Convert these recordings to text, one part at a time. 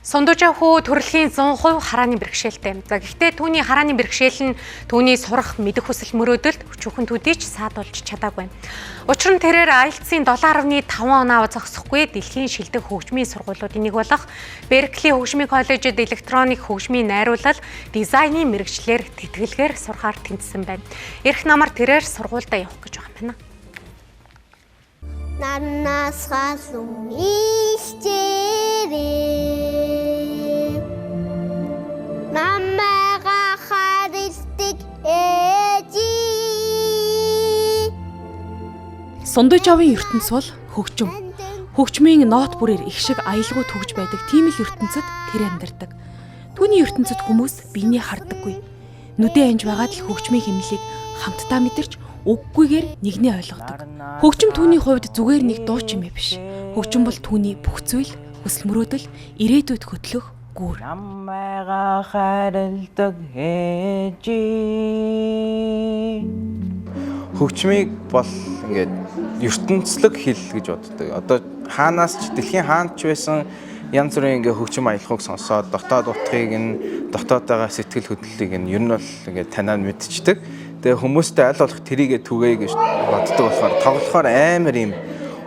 Сундуужаа хүү төрөлхийн 100% харааны бэрхшээлтэй. За гэхдээ түүний харааны бэрхшээл нь түүний сурах мэдэх хүсэл мөрөөдөлд өчүүхэн төдий ч саадуулж чадаагүй. Учир нь тэрээр IELTS-ийн 7.5 оноо зогсохгүй дэлхийн шилдэг хөгжмийн сургуулиудын нэг болох Беркли хөгжмийн коллежид электроник хөгжмийн найруулал, дизайны мэргэжлэр тэтгэлгээр сурахаар тэмцсэн байна. Ирэх намар тэрээр сургуультай явах гэж байгаа юм байна. Нанаас халуун ичээрээ намайга харилдаг ээжи. Сундуужаавын ертөнц бол хөгжим. Хөгжмийн нот бүрээр их шиг аялгау төгж байдаг тийм л ертөнцид тэр амьдардаг. Түүний ертөнцид хүмүүс биений хардаггүй. Нүдэн анж байгаад л хөгжмийн хэмнэлийг хамтдаа мэдэрч үггүйгээр нэгний ойлгодог. Хөгжим түүний хувьд зүгээр нэг дуу чимээ биш. Хөгжим бол түүний бүх зүйл, хүсэл мөрөөдөл, ирээдүйд хөтлөх гүүр. Намайга хайрладаг ээжи. Хөгжмийг бол ингээд ертөнцлөг хэл гэж боддог. Одоо хаанаас ч дэлхийн хаанд ч байсан янз бүрийн ингээ хөгжим аялахыг сонсоод дотоод утгыг нь дотоодоо сэтгэл хөдлөлийг нь ер нь бол ингээ танаа мэдчихдэг. Тэгээ хүмүүстэй аль болох тэрийгэ түгээе гэж боддог болохоор тоглохоор амар юм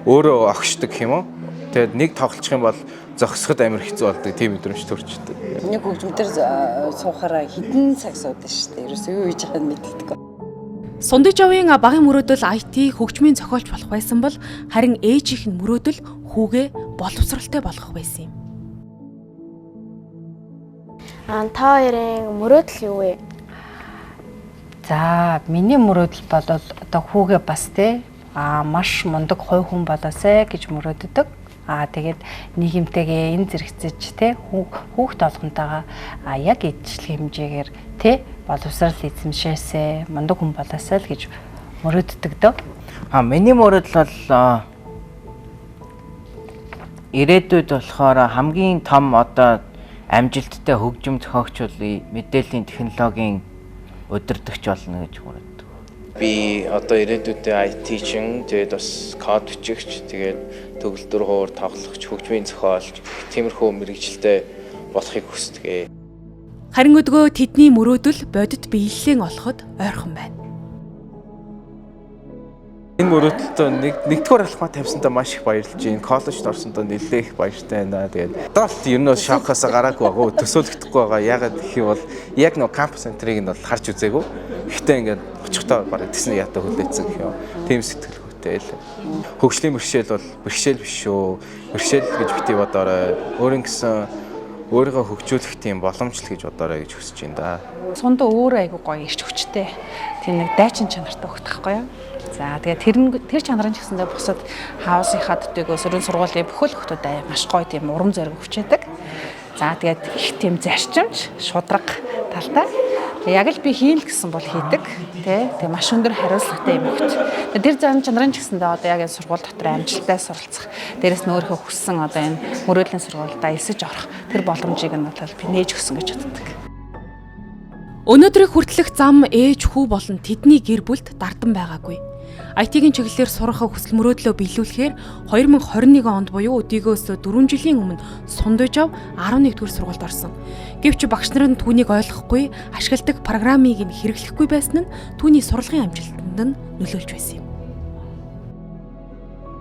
өөрөө огшдог гэх юм уу. Тэгээд нэг тоглочих юм бол зогсоход амар хэцүү болдог тийм мэдрэмж төрчдөг. Нэг хөгжим дээр суухаараа хэдэн цаг суудаг шүү дээ. Ерөөсөө юу хийж байгааг мэддэггүй. Сундуужаавын багын мөрөөдөл IT хөгжмийн зохиолч болох байсан бол харин ээжийнх нь мөрөөдөл хүүгээ боловсралтай болгох байсан юм. Та хоёрын мөрөөдөл юу вэ? За миний мөрөөдөл бол одоо хүүгээ бас маш мундаг хой хүн болоосай гэж мөрөөддөг. Тэгээд нийгэмтэйгээ энэ зэрэгцэж хүүхд болгонтойгоо яг идэвхтэй хэмжээгээр боловсрал эзэмшээсэй, мундаг хүн болоосай л гэж мөрөөддөг дөө. Миний мөрөөдөл бол ирээдүйд болохоор хамгийн том одоо амжилттай хөгжим зохиогч бол мэдээллийн технологийн удирдагч болно гэж мөрөддөг. Би одоо ирээдүйдээ IT-чин, тэгээд бас код бичигч, тэгээд төгөлдөр хуур тоглогч, хөгжмийн зохиолч, тиймэрхүү мэргэжилтэй болохыг хүсдэг. Харин өдгөө тэдний мөрөөдөл бодит биелэлэн олоход ойрхон байна. Энэ мөрөөдөлтөө нэгдүгээр алхмаа тавьсандаа маш их баярлж байна. Коллежд орсондоо нэлээд их баяртай байна. Тэгээд доолт ер нь шокоос гараагүй байгаа, төсөөлөгдөхгүй байгаа. Ягаад гэх юм бол яг нөө кампус центрийг нь бол харж үзээгүй. Гэхдээ ингээд очихдоо бараг тэсний ятаа хүлээцэн гэх юм. Тим сэтгэлгүйтэй л. Хөгжлийн бэрхшээл бол бэрхшээл биш шүү. Бэрхшээл гэж бити бодоорой. Өөрийн гэсэн өөрийгөө хөгжүүлэх тийм боломж л гэж бодоорой гэж хүсэж байна да. Сундаа өөрөө айгүй гоё ирч хүчтэй. Тийм нэг дайчин чанартай хөх тахгүй юу? За тэгээд тэр чанарын ч гэсэндээ бусад хаусынхаа төдийгөө сөрөн сургуулийн бүхэл хүмүүстэй маш гоё тийм урам зориг хүчээдэг. За тэгээд их тийм зарчимч, шудраг талтай. Яг л би хийн л гэсэн бол хийдэг. Тэгээ маш өндөр хариуцлагатай юм хөгт. Тэр зам чанарын ч гэсэндээ одоо яг энэ сургууль дотор амжилттай суралцах. Дээрээс нь өөрөө хүссэн одоо энэ мөрөөдлийн сургуультай элсэж орох тэр боломжийг нь бол би нээж өгсөн гэж боддог. Өнөөдрийг хүртэлх зам ээж хүү болон тэдний гэр бүлд дардан байгаагүй. IT-ийн чиглэлээр сурахаа хүсэл мөрөөдлөө биелүүлэхээр 2021 онд буюу өдийгөөс 4 жилийн өмнө Сундуужаав 11-р сургуульд орсон. Гэвч багш нар нь түүнийг ойлгохгүй, ашигладаг программыг нь хэрэглэхгүй байсан нь түүний сурлагын амжилтанд нь нөлөөлж байсан юм.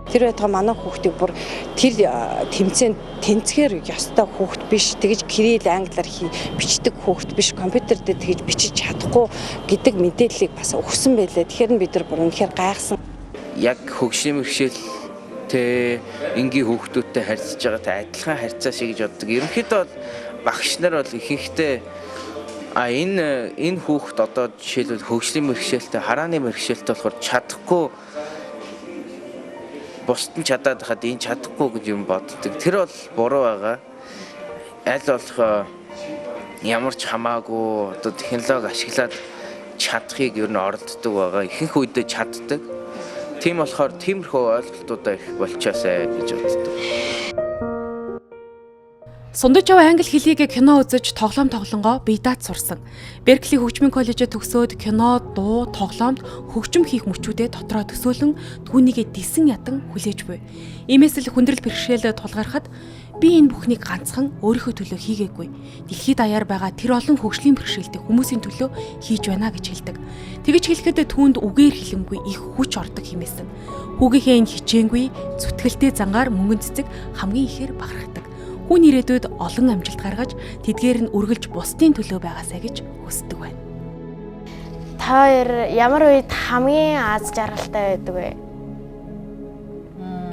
Тэр байтугай манай хүүхдийг бүр тэр тэмцээнд тэнцгээр ёстой хүүхд биш. Тэгэж кирилл англиар бичдэг хүүхд биш. Компьютер дээр тэгэж бичиж чадахгүй гэдэг мэдээллийг бас өгсөн байлээ. Тэгэхээр бид нар бүр үнэхээр гайхсан. Яг хөгжлийн бэрхшээлтэй энгийн хүүхдүүдтэй харьцаж байгаатай адилхан харьцаа шиг гэж боддог. Ерөнхийдөө бол багш нар бол ихэнхдээ энэ хүүхд одоо жишээлбэл хөгжлийн бэрхшээлтэй, харааны бэрхшээлтэй болохоор чадахгүй бусд нь чадаад хаад энэ чадахгүй гэж юм боддог. Тэр бол буруу байгаа. Аль болох ямар ч хамаагүй одоо технологи ашиглаад чадахыг ер нь оролддог байгаа. Ихэнх үедээ чаддаг. Тийм болохоор тиймэрхүү ойлголтуудаа их болчоосай гэж боддог. Сундуужаав англи хэлийг кино үзэж тоглоомгоо бие дааж сурсан. Беркли хөгжмийн коллежид төгсөөд кино, дуу, тоглоомд хөгжим хийх мөчүүдэд дотроо төсөөлөн түүнийг дисэн ядан хүлээж буй. Иймээс л хүндрэл бэрхшээл тулгархад Би энэ бүхнийг ганцхан өөрийнхөө төлөө хийгээгүй. Дэлхийд даяар байгаа тэр олон хөгжлийн бэрхшээлтэй хүмүүсийн төлөө хийж байна гэж хэлдэг. Тэгэж хэлэхэд түүнд үгээр хэлэнгүй их хүч ордог хэмээсэн. Хүүгийнхээ энэ хичээнгүй, зүтгэлтэй зангаар мөнгөн цэцэг хамгийн ихээр бахархдаг. Хүн ирээдүйд олон амжилт гаргаж тэдгээр нь үргэлж бусдын төлөө байгаасай гэж хүсдэг байна. Та хоёр ямар үед хамгийн аз жаргалтай байдаг вэ?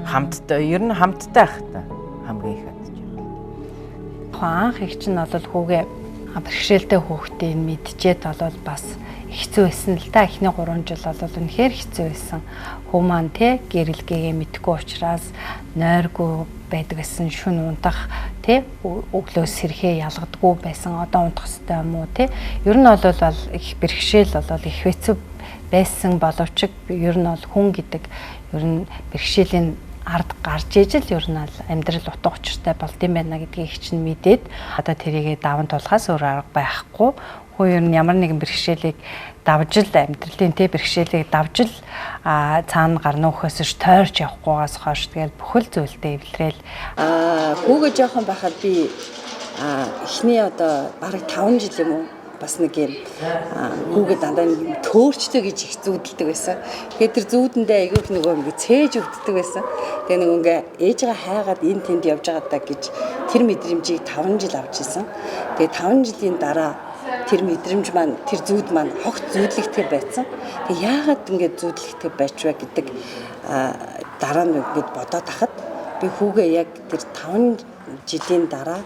Хамтдаа ер нь хамтдаа байх та хамгийн их аз жаргал. Анх их чинь бол хүүгээ бэрхшээлтэй хүүхдийг мэдчихэд бол бас хэцүү байсан л та. Эхний 3 жил бол үнэхээр хэцүү байсан. Хүү маань те гэрэлгээгээ мэдгүй учраас нойргүй байдаг гэсэн, шүн унтах те өглөө сэрхээ ялгадаггүй байсан. Одоо унтах хэрэгтэй юм уу те. Ер нь бол их бэрхшээл бол их хэцүү байсан боловч ер нь бол хүн гэдэг ер нь бэрхшээлийн ард гарч ижил ер нь амьдрал утга учиртай болдсон байна гэдгийг их чинь мэдээд одоо тэрийгэ даван тулахаас өөр арга байхгүй. Хөө ер нь ямар нэгэн бэрхшээлийг давж л амьдралын тэ бэрхшээлийг давж л цаана гарна ухаас тойрч явахгүйгаас хойш тэгэл бүхэл зүйлдээ эвлэрээл Хүүгээ жоохон байхад би эхний одоо бараг 5 жил юм уу бас нэг юм хүүгээ дандаа нэг төөрчтэй гэж их зүүдэлдэг байсан. Тэгэхээр тэр зүүдэндээ айгүйх нөгөө ингээ цээж өгддөг байсан. Тэгээ нэг ингээ ээжгээ хайгаад энэ тэнд явж байгаа даа гэж тэр мэдрэмжийг 5 жил авч ирсэн. Тэгээ 5 жилийн дараа тэр мэдрэмж маань тэр зүүд маань хогт зүүдлэгтэй байсан. Тэгээ яагаад ингээд зүүдлэгтэй байж вэ гэдэг дараа нь ингээд бодоод тахад би хүүгээ яг тэр 5 жилийн дараа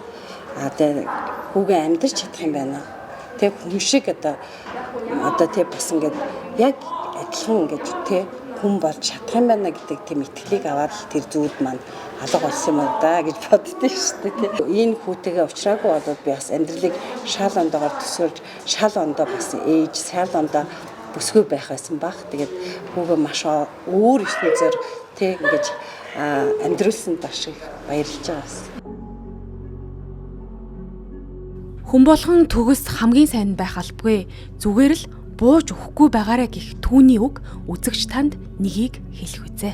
тэгээ хүүгээ амьдарч чадах юм байна. Тэг хүн шиг одоо тэг бас ингээд яг адилхан ингээд тэг хүн болж чадах юм байна гэдэг тийм итгэлийг аваад тэр зүүд маань алга болсон юм да гэж боддөө шүү дээ. Энэ хүүтэйгээ уулзраагүй болоод би бас амьдралыг шал ондоогоор төсөөлж шал ондоо бас ээж шал ондоо бүсгүй байх байсан баг. Тэгээд хүүгээ маш өөр ертөнцөөр тэг ингээд амьдруулсан даш их баярлж байгаа бас. Хүн болгон төгс хамгийн сайн байх албагүй. Зүгээр л бууж өгөхгүй байгаарэ гэх түүний үг үзэгч танд нэгийг хэлэх үзье.